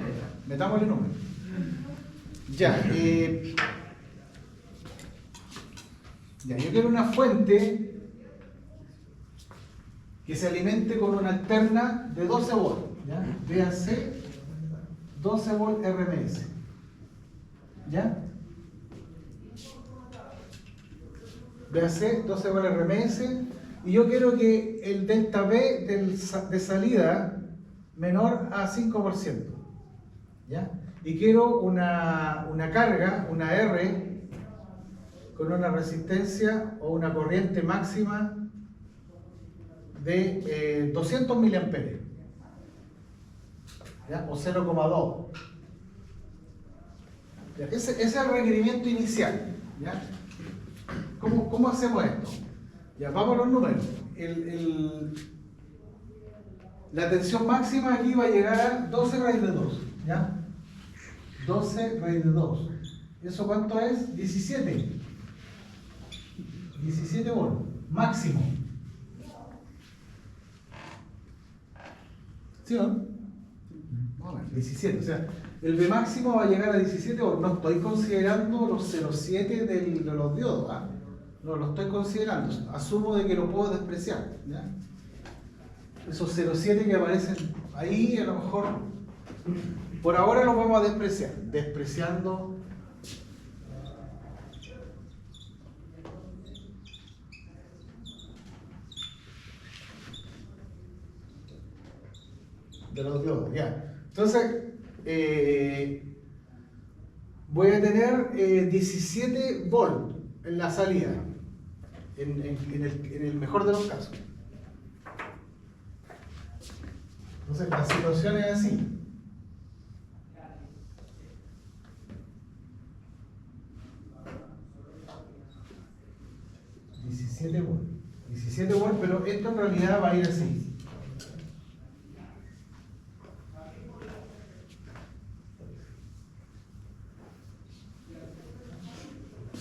Metámosle número. Ya, yo quiero una fuente que se alimente con una alterna de 12 volts. ¿Ya? Véanse 12 volts RMS. ¿Ya? Véanse 12 volts RMS. Y yo quiero que el delta V de salida menor a 5%. ¿Ya? Y quiero una carga, una R, con una resistencia o una corriente máxima de 200 miliamperes, ¿ya? O 0,2. Ese es el requerimiento inicial. ¿Ya? ¿Cómo hacemos esto? Ya, vamos a los números. La tensión máxima aquí va a llegar a 12 raíz de 2. ¿Ya? 12 raíz de 2. ¿Eso cuánto es? 17. 17 volts. Máximo. ¿Sí o no? Vamos a ver, 17. O sea, el V máximo va a llegar a 17 volts. No estoy considerando los 0,7 de los diodos. ¿Ah? No lo estoy considerando. Asumo de que lo puedo despreciar. ¿Ya? Esos 0,7 que aparecen ahí, a lo mejor, por ahora los vamos a despreciar. Despreciando de los diodos, ya. Entonces, voy a tener 17 volts en la salida, en el mejor de los casos. Entonces, la situación es así. $17 volts, pero esto en realidad va a ir así.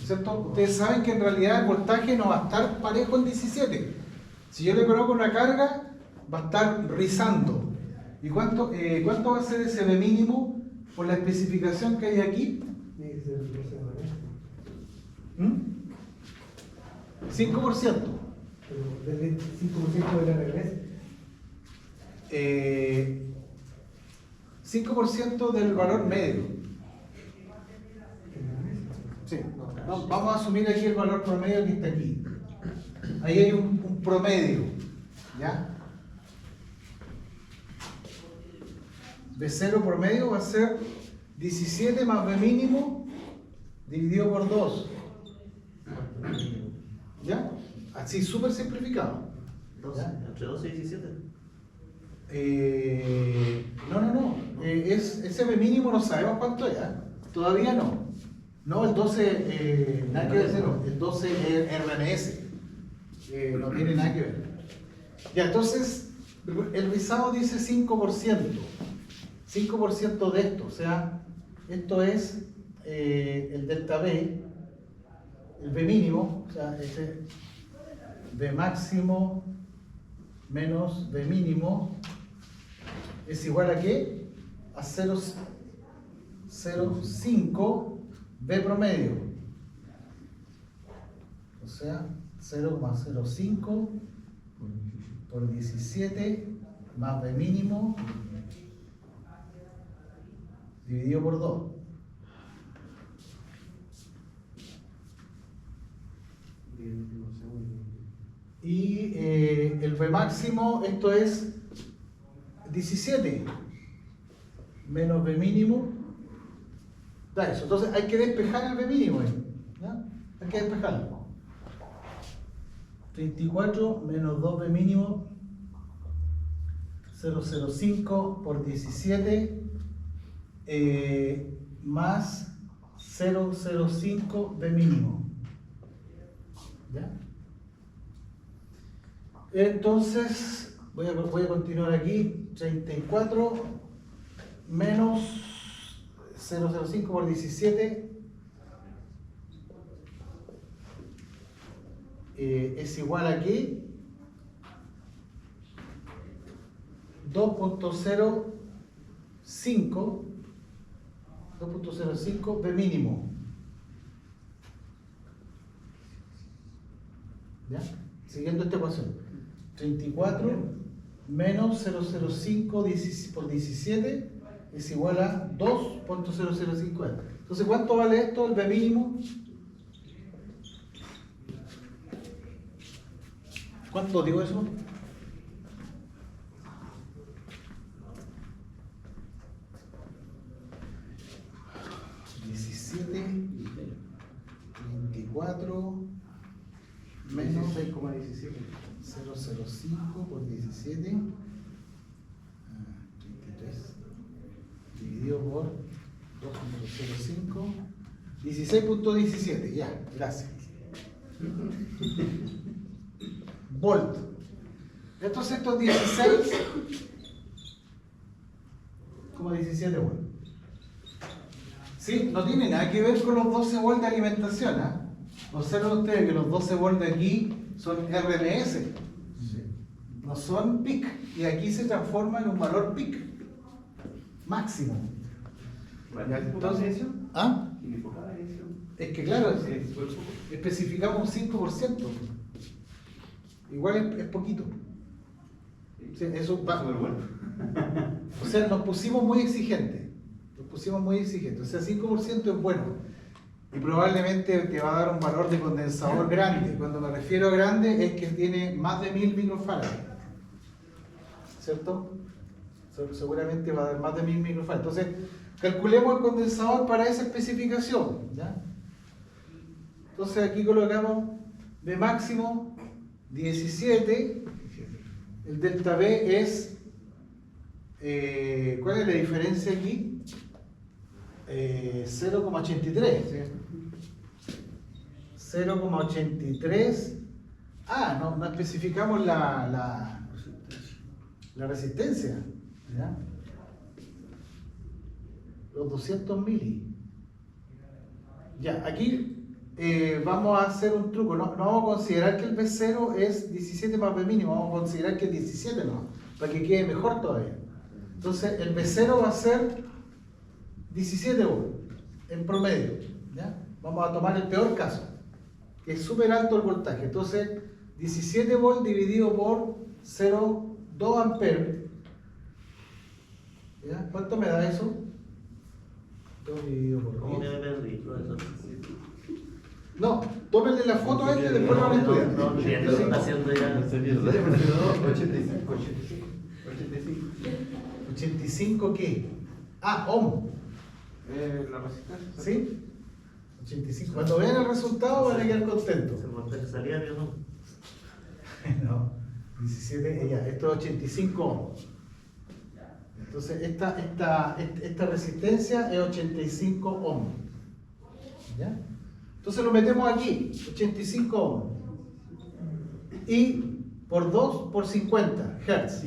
¿Cierto? Ustedes saben que en realidad el voltaje no va a estar parejo en 17. Si yo le coloco una carga, va a estar rizando. ¿Y cuánto va a ser ese V mínimo por la especificación que hay aquí? 5%. Pero del 5% de la RMS. 5% del valor medio. Sí. Vamos a asumir aquí el valor promedio que está aquí. Ahí hay un promedio. ¿Ya? V0 promedio va a ser 17 más V mínimo dividido por 2. ¿Ya? Así, súper simplificado. ¿Entre 12 y 17? No. Ese V mínimo no sabemos cuánto es. Todavía no. No, el 12, nada que ver, el 12 es RMS. No tiene nada que ver. Ya, entonces, el rizado dice 5%. 5% de esto, o sea, esto es el delta V, el V mínimo, o sea, ese V máximo menos V mínimo es igual a ¿qué? A 0,05 V promedio. O sea, 0,05 por 17 más B mínimo dividido por 2. Y el B máximo, esto es 17 menos B mínimo, da eso. Entonces hay que despejar el B mínimo ahí, ¿ya? Hay que despejarlo. 34 menos 2B mínimo, 0,05 por 17 más 0,05 B mínimo. ¿Ya? Entonces, voy a continuar aquí. 34 menos 0,05 por 17 es igual a aquí 2.05 B mínimo. ¿Ya? Siguiendo esta ecuación, 34 menos 0,05 por 17 es igual a 2.0050. Entonces, ¿cuánto vale esto, el B mínimo? ¿Cuánto digo eso? Menos 6,17. 0,05 por 17. 33. Dividido por 2.05. 16.17. Ya, gracias. Volt. Entonces estos 16,17 volt. ¿Sí? No tiene nada que ver con los 12 volt de alimentación, ¿ah? Observen ustedes que los 12 volt de aquí son RMS, no son peak, y aquí se transforma en un valor peak máximo. Entonces, ¿ah? Es que claro, especificamos un 5%, igual es poquito. Sí, eso va. O sea, nos pusimos muy exigentes, o sea, 5% es bueno. Y probablemente te va a dar un valor de condensador grande. Cuando me refiero a grande es que tiene más de 1000 microfarads, ¿cierto? Seguramente va a dar más de 1000 microfarads. Entonces, calculemos el condensador para esa especificación, ¿ya? Entonces aquí colocamos B máximo 17, el delta B es, ¿cuál es la diferencia aquí? 0,83. 0,83. No especificamos la resistencia, ¿ya? Los 200 mili. Ya, aquí vamos a hacer un truco. No vamos a considerar que el B0 es 17 más B mínimo, vamos a considerar que es 17 no, para que quede mejor todavía. Entonces el B0 va a ser 17 volt en promedio, ¿ya? Vamos a tomar el peor caso, que es súper alto el voltaje. Entonces 17 volt dividido por 0,2 amperes, ¿ya? ¿Cuánto me da eso? 2 dividido por 10. ¿Cómo que me perdí, profesor? No, tómenle la foto a este y después lo van a estudiar. No, entiendo, lo está haciendo ya. 85 ¿qué? Ohm. La resistencia. ¿Sí? 85. Cuando vean el resultado van a quedar contentos. Se me salía yo, ¿no? No, 17, ya, esto es 85 ohms. Entonces esta resistencia es 85 ohms. ¿Ya? Entonces lo metemos aquí, 85 ohms. Y por 2 por 50 Hz.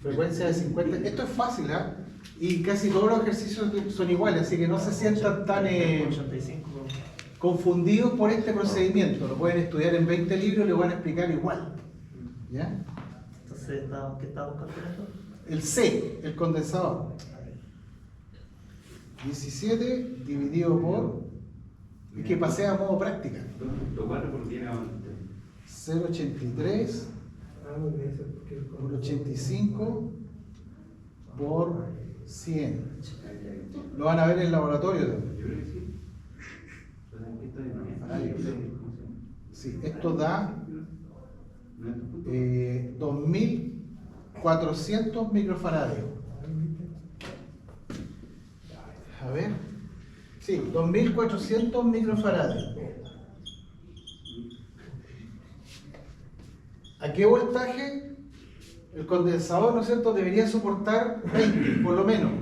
Frecuencia de 50. Esto es fácil, ¿ah? Y casi todos los ejercicios son iguales, así que no se sientan tan 85. confundidos por este procedimiento. Lo pueden estudiar en 20 libros y lo van a explicar igual. ¿Ya? Entonces, ¿qué estábamos calculando? El C, el condensador. 17 dividido por Es que pasé a modo práctica. Lo 4 por 10 a 0,83 Ah, muy bien, eso, porque por 85 por 100. Lo van a ver en el laboratorio también. Yo creo que sí. Esto es Ahí. Sí, esto da no es tu punto. 2400 microfaradios. A ver. Sí, 2400 microfaradios. ¿A qué voltaje? El condensador, ¿no es cierto?, debería soportar 20, por lo menos.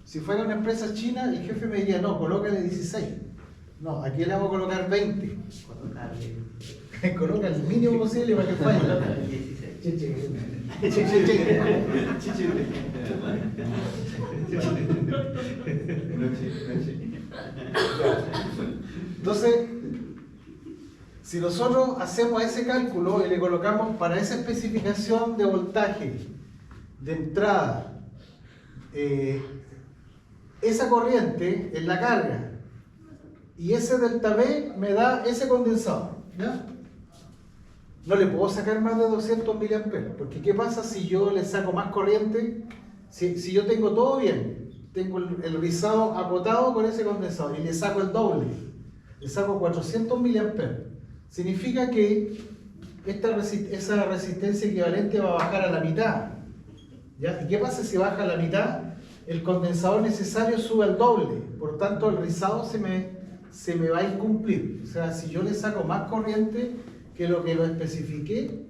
Si fuera una empresa china, el jefe me diría, no, colócale 16. No, aquí le vamos a colocar 20. Coloca el mínimo posible para que falle. 16. Che, che. Che, che, che. Entonces, si nosotros hacemos ese cálculo y le colocamos para esa especificación de voltaje, de entrada, esa corriente en la carga y ese delta V me da ese condensador, ¿ya? No le puedo sacar más de 200 miliamperes, porque ¿qué pasa si yo le saco más corriente? Si yo tengo todo bien, tengo el rizado acotado con ese condensador y le saco el doble, le saco 400 miliamperes, significa que esa resistencia equivalente va a bajar a la mitad, ¿ya? ¿Y qué pasa si baja a la mitad? El condensador necesario sube al doble, por tanto el rizado se me va a incumplir. O sea, si yo le saco más corriente que lo especifiqué,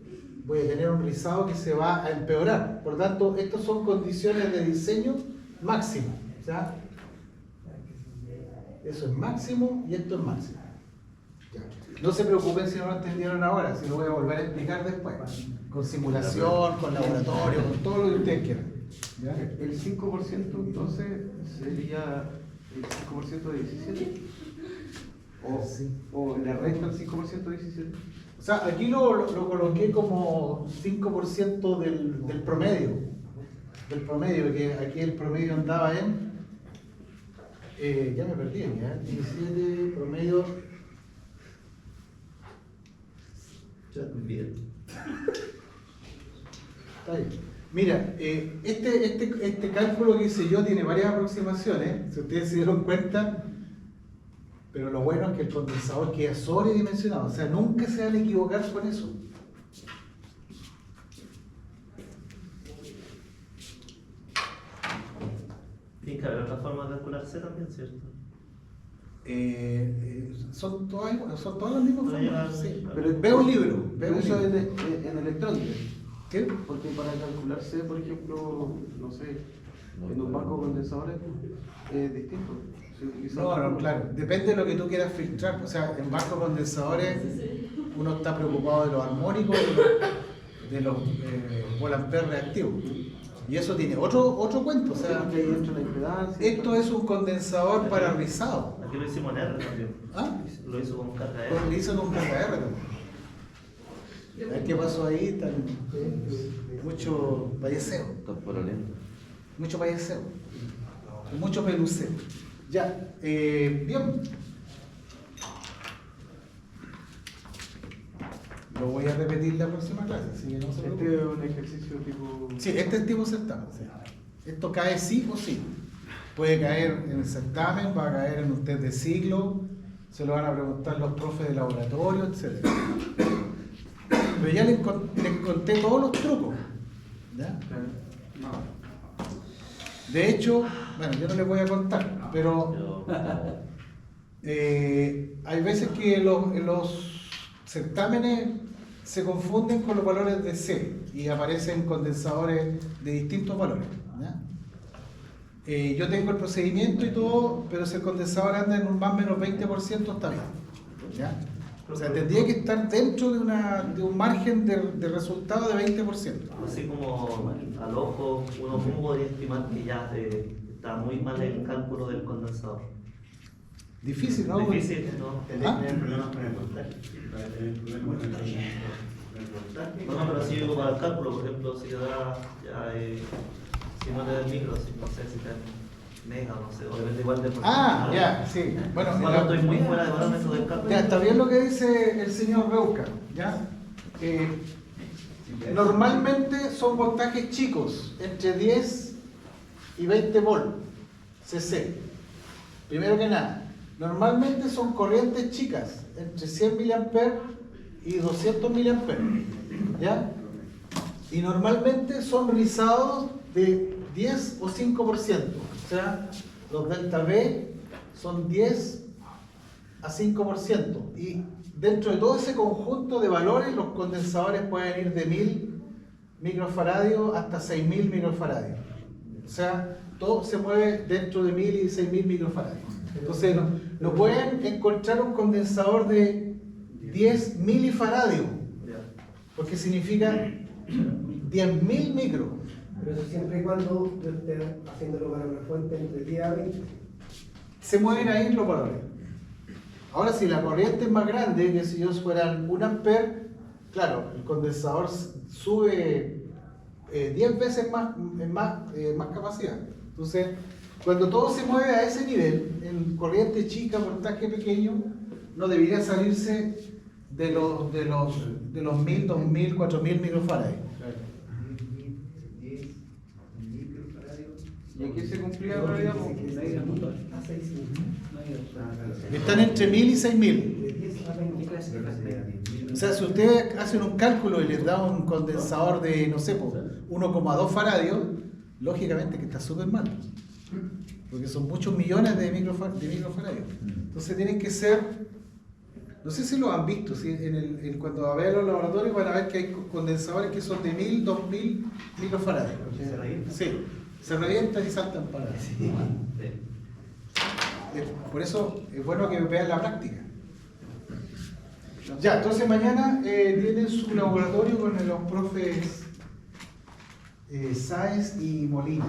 voy a tener un rizado que se va a empeorar. Por tanto, estas son condiciones de diseño máximo. O sea, eso es máximo y esto es máximo. Ya. No se preocupen si no lo entendieron ahora, si lo voy a volver a explicar después. Con simulación, con laboratorio, con todo lo que ustedes quieran. ¿Ya? El 5% entonces sería el 5% de 17. Sí. O le resta el 5% de 17. O sea, aquí lo coloqué como 5% del promedio. Del promedio, que aquí el promedio andaba en... ya me perdí, ¿ya? 17 promedio... Bien. Está bien. Mira, este cálculo que hice yo tiene varias aproximaciones, si ustedes se dieron cuenta, pero lo bueno es que el condensador queda sobredimensionado, o sea, nunca se van a equivocar con eso. Tiene que haber otra forma de calcular C también, ¿cierto? Son todas las mismas Pero formas. llevan- Sí. Pero ve un libro, Pero eso en electrónica. ¿Qué? Porque para calcularse, por ejemplo, no sé, en un banco de condensadores es distinto. Se utiliza No, claro, depende de lo que tú quieras filtrar. O sea, en bancos condensadores uno está preocupado de los armónicos, de los Volt-Ampere reactivos. Y eso tiene otro cuento. O sea, que ahí entra la impedancia. esto es un condensador para rizado. Aquí lo hicimos en R también. ¿Ah? Lo hizo con carga Pues le R. hizo con KR también. A ver qué pasó ahí, mucho valleceo. Mucho valleceo. Mucho peluceo. Ya, bien. Lo voy a repetir la próxima clase, así que no se Este es preocupen. un ejercicio tipo. Sí, este es tipo certamen. Sí. Esto cae sí o sí. Puede caer en el certamen, va a caer en un test de ciclo, se lo van a preguntar los profes de laboratorio, etc. Pero ya les conté todos los trucos. ¿Ya? De hecho, bueno, yo no les voy a contar, pero hay veces que los certámenes se confunden con los valores de C y aparecen condensadores de distintos valores. ¿Ya? Yo tengo el procedimiento y todo, pero si el condensador anda en un más o menos 20% está bien. ¿Ya? O sea, tendría que estar dentro de un margen de resultado de 20%. Así como al ojo, uno cómo podría estimar que ya está muy mal el cálculo del condensador. Difícil, ¿no? Difícil, ¿no? ¿Ah? Tener problemas con el voltaje. Va a tener problemas con el voltaje. No, pero si yo para el cálculo, por ejemplo, si da ya, si no te da el micro, si no sé si te mega, no sé, o depende igual de... Ah, ya, sí. Bueno, Cuando estoy muy fuera de parámetros del cálculo. ya está bien lo que dice el señor Beuca, ¿ya? Normalmente son voltajes chicos, entre 10 y 20 volt, CC. Primero que nada, normalmente son corrientes chicas, entre 100 mA y 200 mA, ¿ya? Y normalmente son rizados de 10 o 5%, o sea, los delta V son 10 a 5%, y dentro de todo ese conjunto de valores, los condensadores pueden ir de 1000 microfaradios hasta 6000 microfaradios. O sea, todo se mueve dentro de 1000 y 6000 microfaradios. Entonces, no pueden encontrar un condensador de 10 milifaradios, porque significa 10.000 micros. Pero eso siempre y cuando yo esté haciéndolo para una fuente entre 10 a 20. Se mueven ahí los valores. Ahora, si la corriente es más grande, que si ellos fueran 1 ampere, claro, el condensador sube 10 veces más capacidad. Entonces, cuando todo se mueve a ese nivel, en corriente chica, voltaje pequeño, no debería salirse de los 1000, 2000, 4000 microfaradios. ¿Y aquí se cumplía en realidad? A 6, Están entre 1000 y 6000. de 10 a 20. O sea, si ustedes hacen un cálculo y les da un condensador de, no sé, 1,2 faradios, lógicamente que está súper mal. Porque son muchos millones de microfaradios. Entonces tienen que ser, no sé si lo han visto, ¿sí? Cuando vean los laboratorios van a ver que hay condensadores que son de 1000, 2000 microfaradios. ¿Se revientan? Sí, se revientan y saltan para atrás. Por eso es bueno que vean la práctica. Ya, entonces mañana tienen su laboratorio con los profes Sáez y Molina.